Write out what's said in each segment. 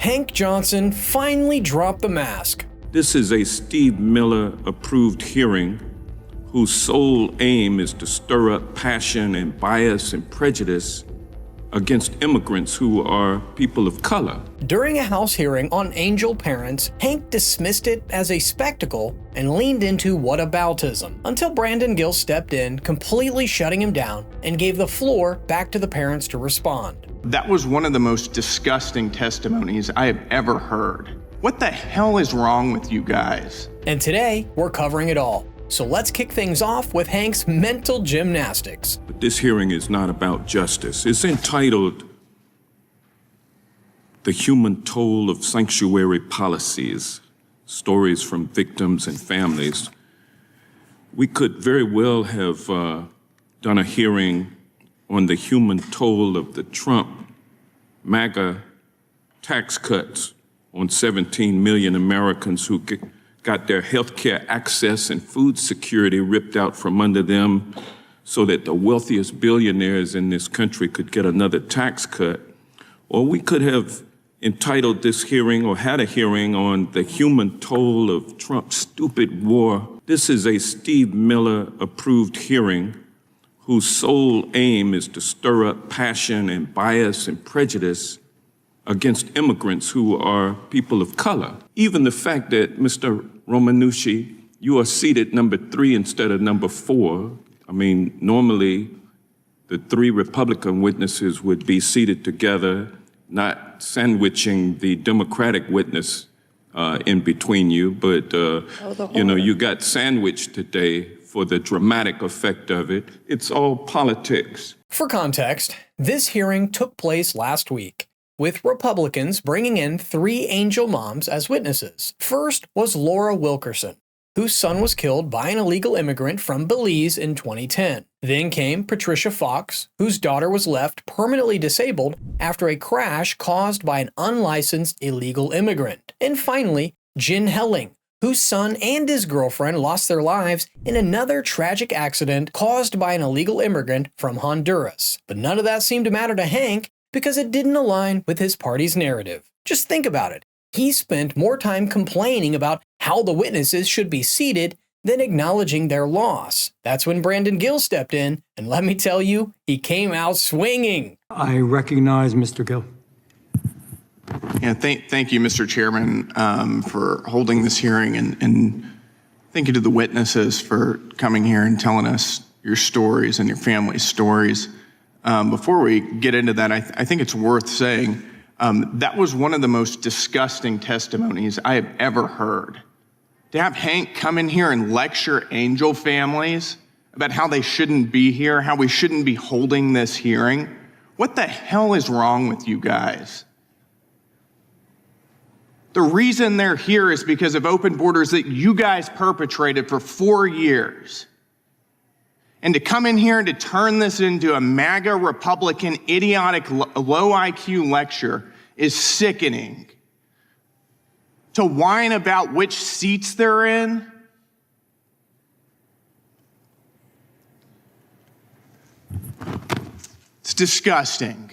Hank Johnson finally dropped the mask. This is a Steve Miller-approved hearing whose sole aim is to stir up passion and bias and prejudice against immigrants who are people of color. During a House hearing on angel parents, Hank dismissed it as a spectacle and leaned into whataboutism until Brandon Gill stepped in, completely shutting him down and gave the floor back to the parents to respond. That was one of the most disgusting testimonies I have ever heard. What the hell is wrong with you guys? And today, we're covering it all. So let's kick things off with Hank's mental gymnastics. But this hearing is not about justice. It's entitled "The Human Toll of Sanctuary Policies, Stories from Victims and Families." We could very well have done a hearing on the human toll of the Trump MAGA tax cuts on 17 million Americans who got their health care access and food security ripped out from under them so that the wealthiest billionaires in this country could get another tax cut. Or we could have entitled this hearing or had a hearing on the human toll of Trump's stupid war. This is a Steve Miller-approved hearing whose sole aim is to stir up passion and bias and prejudice against immigrants who are people of color. Even the fact that, Mr. Romanucci, you are seated number 3 instead of number 4. I mean, normally the 3 Republican witnesses would be seated together, not sandwiching the Democratic witness in between you, but you got sandwiched today for the dramatic effect of it. It's all politics. For context, this hearing took place last week, with Republicans bringing in 3 angel moms as witnesses. First was Laura Wilkerson, whose son was killed by an illegal immigrant from Belize in 2010. Then came Patricia Fox, whose daughter was left permanently disabled after a crash caused by an unlicensed illegal immigrant. And finally, Jen Helling, whose son and his girlfriend lost their lives in another tragic accident caused by an illegal immigrant from Honduras. But none of that seemed to matter to Hank, because it didn't align with his party's narrative. Just think about it. He spent more time complaining about how the witnesses should be seated than acknowledging their loss. That's when Brandon Gill stepped in, and let me tell you, he came out swinging. I recognize Mr. Gill. Yeah, thank you, Mr. Chairman, for holding this hearing, and thank you to the witnesses for coming here and telling us your stories and your family's stories. Before we get into that, I think it's worth saying that was one of the most disgusting testimonies I have ever heard. To have Hank come in here and lecture angel families about how they shouldn't be here, how we shouldn't be holding this hearing. What the hell is wrong with you guys? The reason they're here is because of open borders that you guys perpetrated for 4 years. And to come in here and to turn this into a MAGA Republican idiotic low IQ lecture is sickening. To whine about which seats they're in, it's disgusting.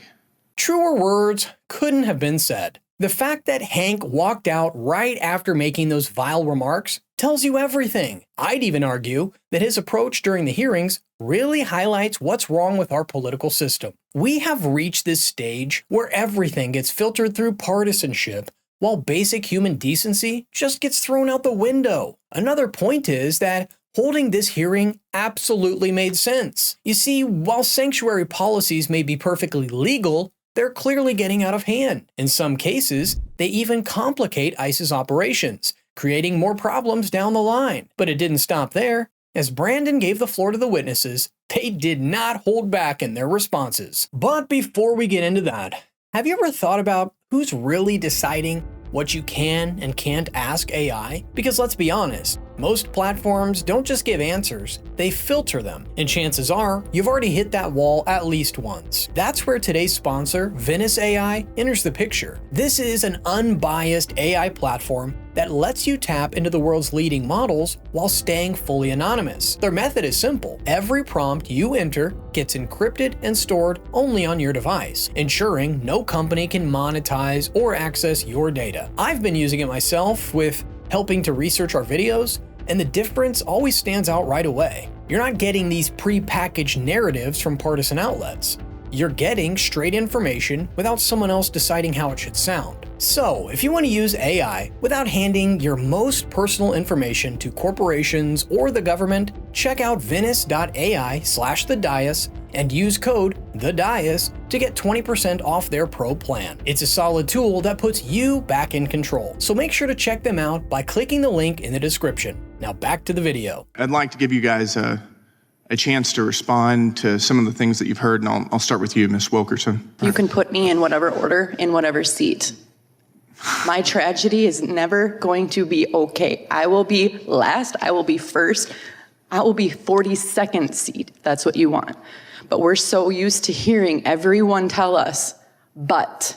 Truer words couldn't have been said. The fact that Hank walked out right after making those vile remarks tells you everything. I'd even argue that his approach during the hearings really highlights what's wrong with our political system. We have reached this stage where everything gets filtered through partisanship, while basic human decency just gets thrown out the window. Another point is that holding this hearing absolutely made sense. You see, while sanctuary policies may be perfectly legal, they're clearly getting out of hand. In some cases, they even complicate ICE's operations, creating more problems down the line. But it didn't stop there. As Brandon gave the floor to the witnesses, they did not hold back in their responses. But before we get into that, have you ever thought about who's really deciding what you can and can't ask AI? Because let's be honest, most platforms don't just give answers, they filter them. And chances are, you've already hit that wall at least once. That's where today's sponsor, Venice AI, enters the picture. This is an unbiased AI platform that lets you tap into the world's leading models while staying fully anonymous. Their method is simple. Every prompt you enter gets encrypted and stored only on your device, ensuring no company can monetize or access your data. I've been using it myself with helping to research our videos, and the difference always stands out right away. You're not getting these pre-packaged narratives from partisan outlets. You're getting straight information without someone else deciding how it should sound. So, if you want to use AI without handing your most personal information to corporations or the government, check out Venice.ai/thedais and use code THEDIAS to get 20% off their Pro plan. It's a solid tool that puts you back in control, so make sure to check them out by clicking the link in the description. Now back to the video. I'd like to give you guys a chance to respond to some of the things that you've heard, and I'll start with you, Ms. Wilkerson. You can put me in whatever order, in whatever seat. My tragedy is never going to be okay. I will be last, I will be first, I will be 42nd seat. That's what you want. But we're so used to hearing everyone tell us, but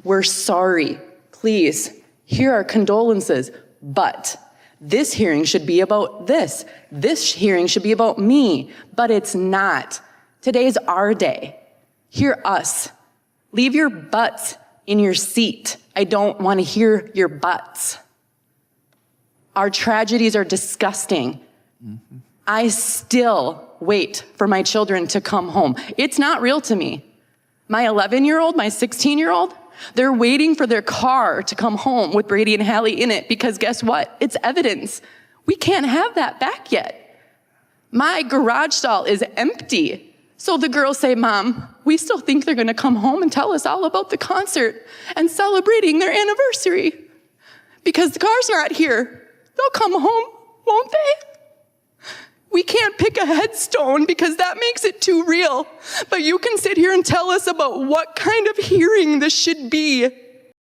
we're sorry, please, here are condolences, but this hearing should be about this. This hearing should be about me, but it's not. Today's our day. Hear us. Leave your butts in your seat. I don't want to hear your butts. Our tragedies are disgusting. I still wait for my children to come home. It's not real to me. My 11-year-old, my 16-year-old, they're waiting for their car to come home with Brady and Hallie in it because guess what? It's evidence. We can't have that back yet. My garage stall is empty. So the girls say, Mom, we still think they're gonna come home and tell us all about the concert and celebrating their anniversary. Because the cars are out here. They'll come home, won't they? We can't pick a headstone because that makes it too real. But you can sit here and tell us about what kind of hearing this should be.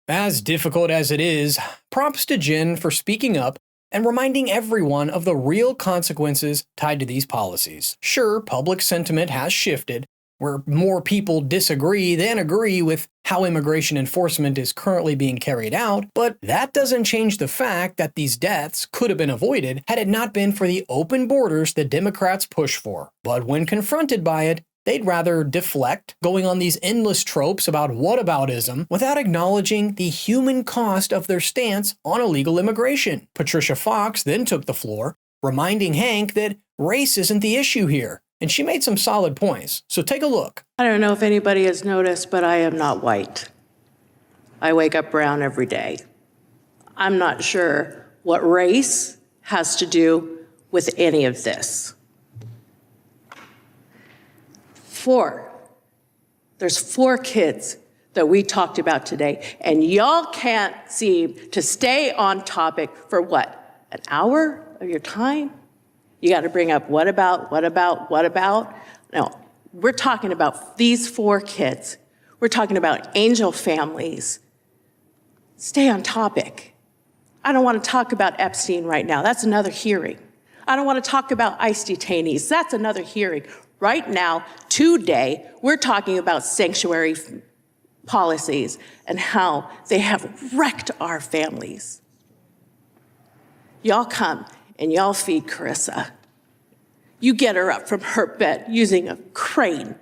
As difficult as it is, props to Jen for speaking up and reminding everyone of the real consequences tied to these policies. Sure, public sentiment has shifted, where more people disagree than agree with how immigration enforcement is currently being carried out, but that doesn't change the fact that these deaths could have been avoided had it not been for the open borders that Democrats push for. But when confronted by it, they'd rather deflect, going on these endless tropes about whataboutism without acknowledging the human cost of their stance on illegal immigration. Patricia Fox then took the floor, reminding Hank that race isn't the issue here, and she made some solid points. So take a look. I don't know if anybody has noticed, but I am not white. I wake up brown every day. I'm not sure what race has to do with any of this. There's 4 kids that we talked about today, and y'all can't seem to stay on topic for what? An hour of your time? You got to bring up what about? No, we're talking about these 4 kids. We're talking about angel families. Stay on topic. I don't want to talk about Epstein right now. That's another hearing. I don't want to talk about ICE detainees. That's another hearing. Right now, today, we're talking about sanctuary policies and how they have wrecked our families. Y'all come and y'all feed Carissa. You get her up from her bed using a crane.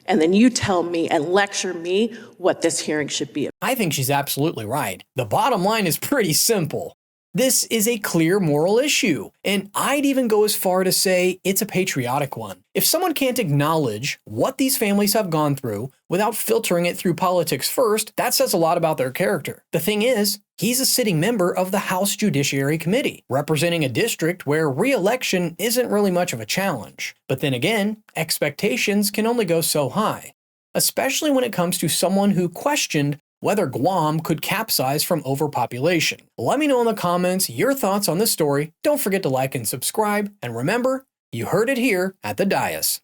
And then you tell me and lecture me what this hearing should be. I think she's absolutely right. The bottom line is pretty simple. This is a clear moral issue, and I'd even go as far to say it's a patriotic one. If someone can't acknowledge what these families have gone through without filtering it through politics first, that says a lot about their character. The thing is, he's a sitting member of the House Judiciary Committee, representing a district where re-election isn't really much of a challenge. But then again, expectations can only go so high, especially when it comes to someone who questioned whether Guam could capsize from overpopulation. Let me know in the comments your thoughts on this story. Don't forget to like and subscribe, and remember, you heard it here at the Dais.